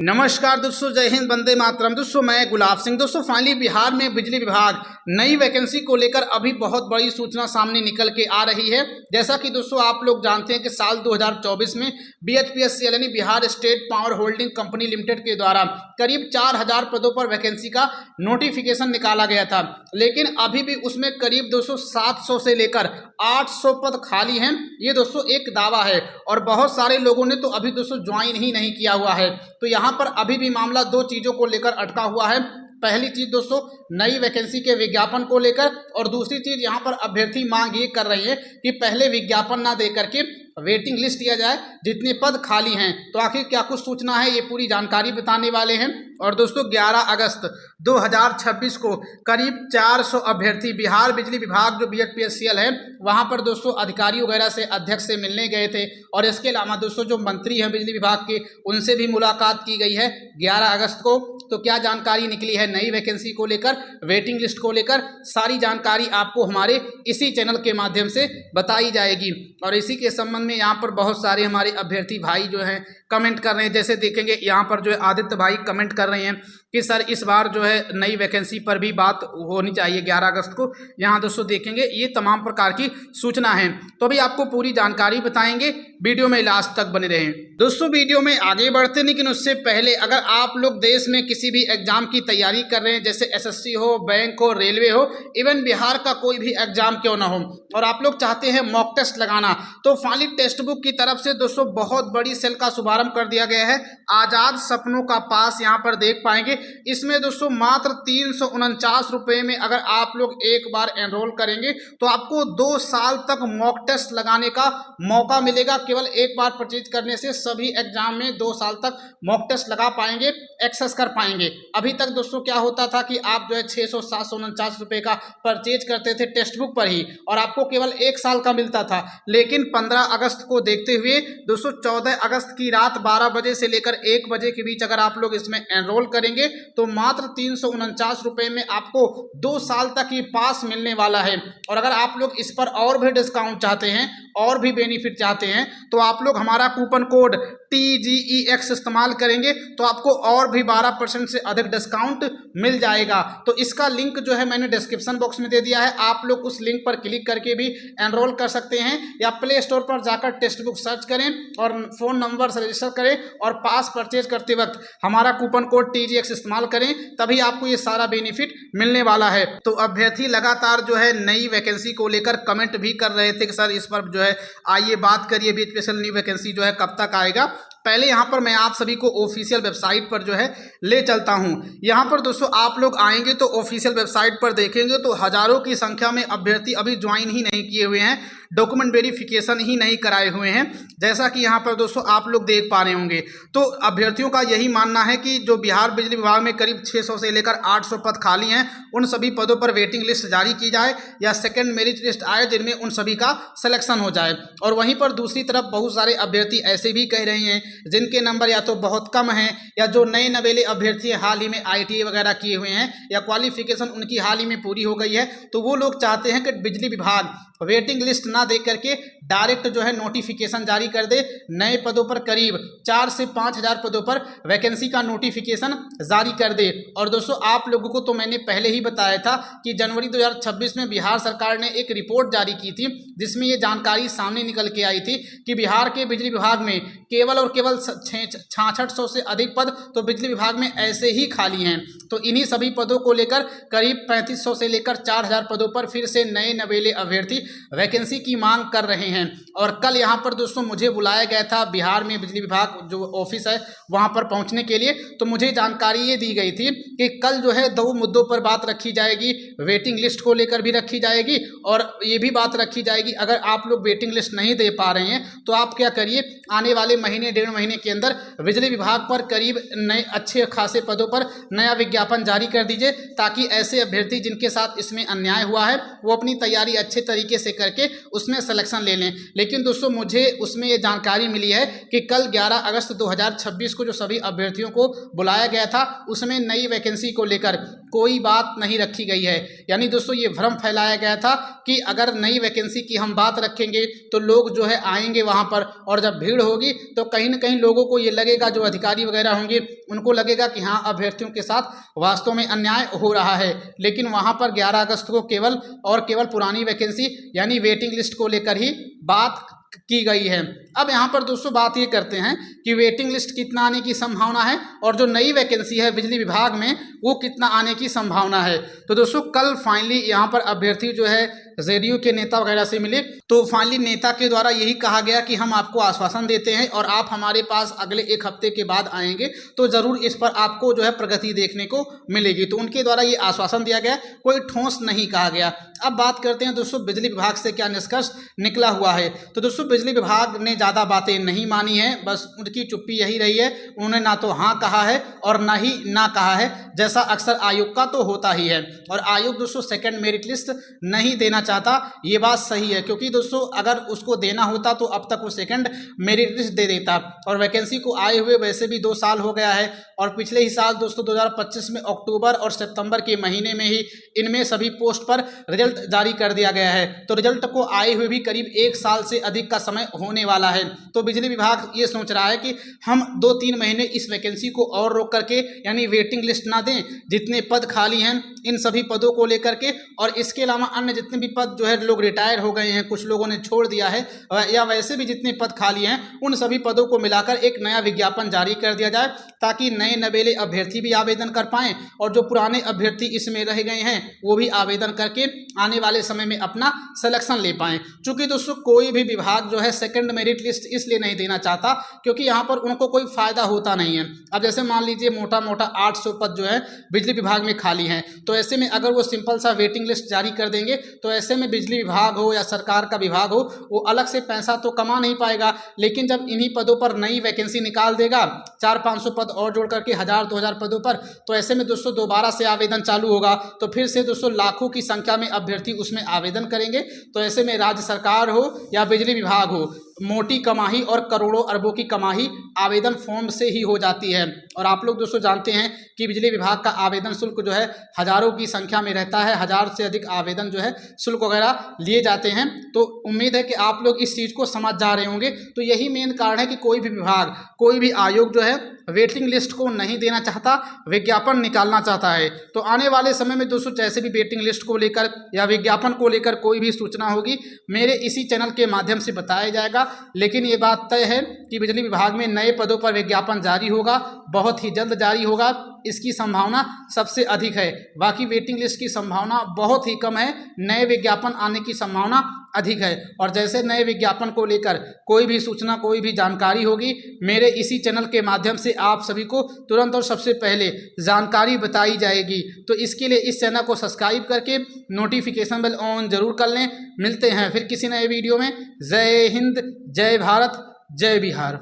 नमस्कार दोस्तों, जय हिंद, वंदे मातरम। दोस्तों मैं गुलाब सिंह। दोस्तों फाइनली बिहार में बिजली विभाग नई वैकेंसी को लेकर अभी बहुत बड़ी सूचना सामने निकल के आ रही है। जैसा कि दोस्तों आप लोग जानते हैं कि साल 2024 में BHPSCL यानी Bihar state power holding company limited के द्वारा करीब 4000 पदों पर वैकेंसी का नोटिफिकेशन निकाला गया था, लेकिन अभी भी उसमें करीब दोस्तों 700 से लेकर 800 पद खाली हैं। ये दोस्तों एक दावा है और बहुत सारे लोगों ने तो अभी दोस्तों ज्वाइन ही नहीं किया हुआ है। तो यहाँ पर अभी भी मामला दो चीजों को लेकर अटका हुआ है। पहली चीज दोस्तों नई वैकेंसी के विज्ञापन को लेकर, और दूसरी चीज यहाँ पर अभ्यर्थी मांग ये कर रही है कि पहले विज्ञापन ना दे करके वेटिंग लिस्ट दिया जाए जितने पद खाली हैं। तो आखिर क्या कुछ सूचना है, ये पूरी जानकारी बताने वाले हैं। और दोस्तों 11 अगस्त 2026 को करीब 400 अभ्यर्थी बिहार बिजली विभाग जो BHPSCL है वहां पर दोस्तों अधिकारी वगैरह से, अध्यक्ष से मिलने गए थे। और इसके अलावा दोस्तों जो मंत्री हैं बिजली विभाग के, उनसे भी मुलाकात की गई है 11 अगस्त को। तो क्या जानकारी निकली है नई वैकेंसी को लेकर, वेटिंग लिस्ट को लेकर, सारी जानकारी आपको हमारे इसी चैनल के माध्यम से बताई जाएगी। और इसी के संबंध में यहाँ पर बहुत सारे हमारे अभ्यर्थी भाई जो हैं कमेंट कर रहे हैं। जैसे देखेंगे यहाँ पर जो है आदित्य भाई कमेंट कर रहे हैं कि सर इस बार जो है नई वैकेंसी पर भी बात होनी चाहिए 11 अगस्त को। यहाँ दोस्तों देखेंगे ये तमाम प्रकार की सूचना है। तो अभी आपको पूरी जानकारी बताएंगे, वीडियो में लास्ट तक बने रहें। दोस्तों वीडियो में आगे बढ़ते, लेकिन उससे पहले अगर आप लोग देश में किसी भी एग्जाम की तैयारी कर रहे हैं, जैसे SSC हो, बैंक हो, रेलवे हो, इवन बिहार का कोई भी एग्जाम क्यों ना हो, और आप लोग चाहते हैं मॉक टेस्ट लगाना, तो फाइनली टेक्स्ट बुक की तरफ से दोस्तों बहुत बड़ी सेल का शुभारंभ कर दिया गया है। आजाद सपनों का पास यहाँ पर देख पाएंगे। इसमें दोस्तों मात्र 349 रुपए में अगर आप लोग एक बार एनरोल करेंगे तो आपको 2 साल तक मॉक टेस्ट लगाने का मौका मिलेगा। केवल एक बार परचेज करने से सभी एग्जाम में 2 साल तक मॉक टेस्ट लगा पाएंगे, एक्सेस कर पाएंगे। अभी तक दोस्तों क्या होता था कि आप जो है 600-749 रुपए का परचेज करते थे टेक्स्ट बुक पर ही, और आपको केवल 1 साल का मिलता था। लेकिन 15 अगस्त को देखते हुए दोस्तों 14 अगस्त की रात 12 बजे से लेकर 1 बजे के बीच अगर आप लोग इसमें एनरोल करेंगे तो मात्र 349 रुपए में आपको 2 साल तक ये पास मिलने वाला है। और अगर आप लोग इस पर और भी डिस्काउंट चाहते हैं, और भी बेनिफिट चाहते हैं, तो आप लोग हमारा कूपन कोड TGEX इस्तेमाल करेंगे तो आपको और भी 12% से अधिक डिस्काउंट मिल जाएगा। तो इसका लिंक जो है मैंने डिस्क्रिप्शन बॉक्स में दे दिया है, आप लोग उस लिंक पर क्लिक करके भी एनरोल कर सकते हैं, या प्ले स्टोर पर जाकर टेक्स्ट बुक सर्च करें और फ़ोन नंबर से रजिस्टर करें और पास परचेज करते वक्त हमारा कूपन कोड TGEX इस्तेमाल करें, तभी आपको ये सारा बेनिफिट मिलने वाला है। तो अभ्यर्थी लगातार जो है नई वैकेंसी को लेकर कमेंट भी कर रहे थे कि सर इस पर जो है आइए बात करिए, BHPSCL नई वैकेंसी जो है कब तक आएगा। पहले यहाँ पर मैं आप सभी को ऑफिशियल वेबसाइट पर जो है ले चलता हूँ। यहाँ पर दोस्तों आप लोग आएंगे तो ऑफिशियल वेबसाइट पर देखेंगे तो हजारों की संख्या में अभ्यर्थी अभी ज्वाइन ही नहीं किए हुए हैं, डॉक्यूमेंट वेरिफिकेशन ही नहीं कराए हुए हैं, जैसा कि यहाँ पर दोस्तों आप लोग देख पा रहे होंगे। तो अभ्यर्थियों का यही मानना है कि जो बिहार बिजली विभाग में करीब 600 से लेकर 800 पद खाली हैं, उन सभी पदों पर वेटिंग लिस्ट जारी की जाए या सेकेंड मेरिट लिस्ट आए जिनमें उन सभी का सिलेक्शन हो जाए। और वहीं पर दूसरी तरफ बहुत सारे अभ्यर्थी ऐसे भी कह रहे हैं जिनके नंबर या तो बहुत कम हैं, या जो नए नवेले अभ्यर्थी हाल ही में ITI वगैरह किए हुए हैं, या क्वालिफिकेशन उनकी हाल ही में पूरी हो गई है, तो वो लोग चाहते हैं कि बिजली विभाग वेटिंग लिस्ट ना दे करके डायरेक्ट जो है नोटिफिकेशन जारी कर दे। नए पदों पर करीब 4 से 5 हज़ार पदों पर वैकेंसी का नोटिफिकेशन जारी कर दे। और दोस्तों आप लोगों को तो मैंने पहले ही बताया था कि जनवरी 2026 में बिहार सरकार ने एक रिपोर्ट जारी की थी जिसमें ये जानकारी सामने निकल के आई थी कि बिहार के बिजली विभाग में केवल और केवल 6600 से अधिक पद तो बिजली विभाग में ऐसे ही खाली हैं। तो इन्हीं सभी पदों को लेकर करीब 3500 से लेकर 4000 पदों पर फिर से नए नवेले अभ्यर्थी वैकेंसी की मांग कर रहे हैं। और कल यहाँ पर दोस्तों मुझे बुलाया गया था बिहार में बिजली विभाग जो ऑफिस है वहाँ पर पहुँचने के लिए। तो मुझे जानकारी ये दी गई थी कि कल जो है 2 मुद्दों पर बात रखी जाएगी, वेटिंग लिस्ट को लेकर भी रखी जाएगी, और ये भी बात रखी जाएगी अगर आप लोग वेटिंग लिस्ट नहीं दे पा रहे हैं तो आप क्या करिए, आने वाले महीने 1.5 महीने के अंदर बिजली विभाग पर करीब नए अच्छे खासे पदों पर नया विज्ञापन जारी कर दीजिए, ताकि ऐसे अभ्यर्थी जिनके साथ इसमें अन्याय हुआ है वो अपनी तैयारी अच्छे तरीके से करके उसमें सिलेक्शन ले लें। लेकिन दोस्तों मुझे उसमें ये जानकारी मिली है कि कल 11 अगस्त 2026 को जो सभी अभ्यर्थियों को बुलाया गया था उसमें नई वैकेंसी को लेकर कोई बात नहीं रखी गई है। यानी दोस्तों ये भ्रम फैलाया गया था कि अगर नई वैकेंसी की हम बात रखेंगे तो लोग जो है आएंगे वहाँ पर, और जब भीड़ होगी तो कहीं ना कहीं लोगों को ये लगेगा, जो अधिकारी वगैरह होंगे उनको लगेगा कि हाँ अभ्यर्थियों के साथ वास्तव में अन्याय हो रहा है। लेकिन वहाँ पर 11 अगस्त को केवल और केवल पुरानी वैकेंसी यानी वेटिंग लिस्ट को लेकर ही बात की गई है। अब यहाँ पर दोस्तों बात ये करते हैं कि वेटिंग लिस्ट कितना आने की संभावना है और जो नई वैकेंसी है बिजली विभाग में वो कितना आने की संभावना है। तो दोस्तों कल फाइनली यहाँ पर अभ्यर्थी जो है जेडीयू के नेता वगैरह से मिले, तो फाइनली नेता के द्वारा यही कहा गया कि हम आपको आश्वासन देते हैं और आप हमारे पास अगले 1 हफ्ते के बाद आएंगे तो ज़रूर इस पर आपको जो है प्रगति देखने को मिलेगी। तो उनके द्वारा ये आश्वासन दिया गया, कोई ठोस नहीं कहा गया। अब बात करते हैं दोस्तों बिजली विभाग से क्या निष्कर्ष निकला हुआ है। तो दोस्तों बिजली विभाग ने ज़्यादा बातें नहीं मानी है, बस उनकी चुप्पी यही रही है। उन्होंने ना तो हाँ कहा है और ना ही ना कहा है, जैसा अक्सर आयोग का तो होता ही है। और आयोग दोस्तों सेकंड मेरिट लिस्ट नहीं देना चाहता, ये बात सही है, क्योंकि दोस्तों अगर उसको देना होता तो अब तक वो सेकंड मेरिट लिस्ट दे देता। और वैकेंसी को आए हुए वैसे भी 2 साल हो गया है और पिछले ही साल दोस्तों 2025 में अक्टूबर और सितंबर के महीने में ही इनमें सभी पोस्ट पर रिजल्ट जारी कर दिया गया है। तो रिजल्ट को आए हुए भी करीब 1 साल से अधिक का समय होने वाला है। तो बिजली विभाग ये सोच रहा है कि हम 2-3 महीने इस वैकेंसी को और रोक करके यानी वेटिंग लिस्ट ना दें, जितने पद खाली हैं इन सभी पदों को लेकर के, और इसके अलावा अन्य जितने भी पद जो है लोग रिटायर हो गए हैं, कुछ लोगों ने छोड़ दिया है, या वैसे भी जितने पद खाली हैं उन सभी पदों को मिलाकर एक नया विज्ञापन जारी कर दिया जाए, ताकि नए नवेले अभ्यर्थी भी आवेदन कर पाएं और जो पुराने अभ्यर्थी इसमें रह गए हैं वो भी आवेदन करके आने वाले समय में अपना सिलेक्शन ले पाएं। चूंकि दोस्तों कोई भी विभाग जो है सेकंड मेरिट लिस्ट इसलिए नहीं देना चाहता क्योंकि यहाँ पर उनको कोई फायदा होता नहीं है। अब जैसे मान लीजिए मोटा मोटा 800 पद जो है बिजली विभाग में खाली हैं, तो ऐसे में अगर वो सिंपल सा वेटिंग लिस्ट जारी कर देंगे तो ऐसे में बिजली विभाग हो या सरकार का विभाग हो वो अलग से पैसा तो कमा नहीं पाएगा। लेकिन जब इन्हीं पदों पर नई वैकेंसी निकाल देगा 400-500 पद और जोड़ करके 1000-2000 पदों पर, तो ऐसे में दोस्तों दोबारा से आवेदन चालू होगा, तो फिर से दोस्तों लाखों की संख्या में अभ्यर्थी उसमें आवेदन करेंगे। तो ऐसे में राज्य सरकार हो या बिजली विभाग हो, मोटी कमाई और करोड़ों अरबों की कमाई आवेदन फॉर्म से ही हो जाती है। और आप लोग दोस्तों जानते हैं कि बिजली विभाग का आवेदन शुल्क जो है हज़ारों की संख्या में रहता है, 1000 से अधिक आवेदन जो है शुल्क वगैरह लिए जाते हैं। तो उम्मीद है कि आप लोग इस चीज़ को समझ जा रहे होंगे। तो यही मेन कारण है कि कोई भी विभाग, कोई भी आयोग जो है वेटिंग लिस्ट को नहीं देना चाहता, विज्ञापन निकालना चाहता है। तो आने वाले समय में दोस्तों जैसे भी वेटिंग लिस्ट को लेकर या विज्ञापन को लेकर कोई भी सूचना होगी मेरे इसी चैनल के माध्यम से बताया जाएगा। लेकिन ये बात तय है कि बिजली विभाग में नए पदों पर विज्ञापन जारी होगा, बहुत ही जल्द जारी होगा, इसकी संभावना सबसे अधिक है। बाकी वेटिंग लिस्ट की संभावना बहुत ही कम है, नए विज्ञापन आने की संभावना अधिक है। और जैसे नए विज्ञापन को लेकर कोई भी सूचना, कोई भी जानकारी होगी मेरे इसी चैनल के माध्यम से आप सभी को तुरंत और सबसे पहले जानकारी बताई जाएगी। तो इसके लिए इस चैनल को सब्सक्राइब करके नोटिफिकेशन बेल ऑन जरूर कर लें। मिलते हैं फिर किसी नए वीडियो में। जय हिंद, जय भारत, जय बिहार।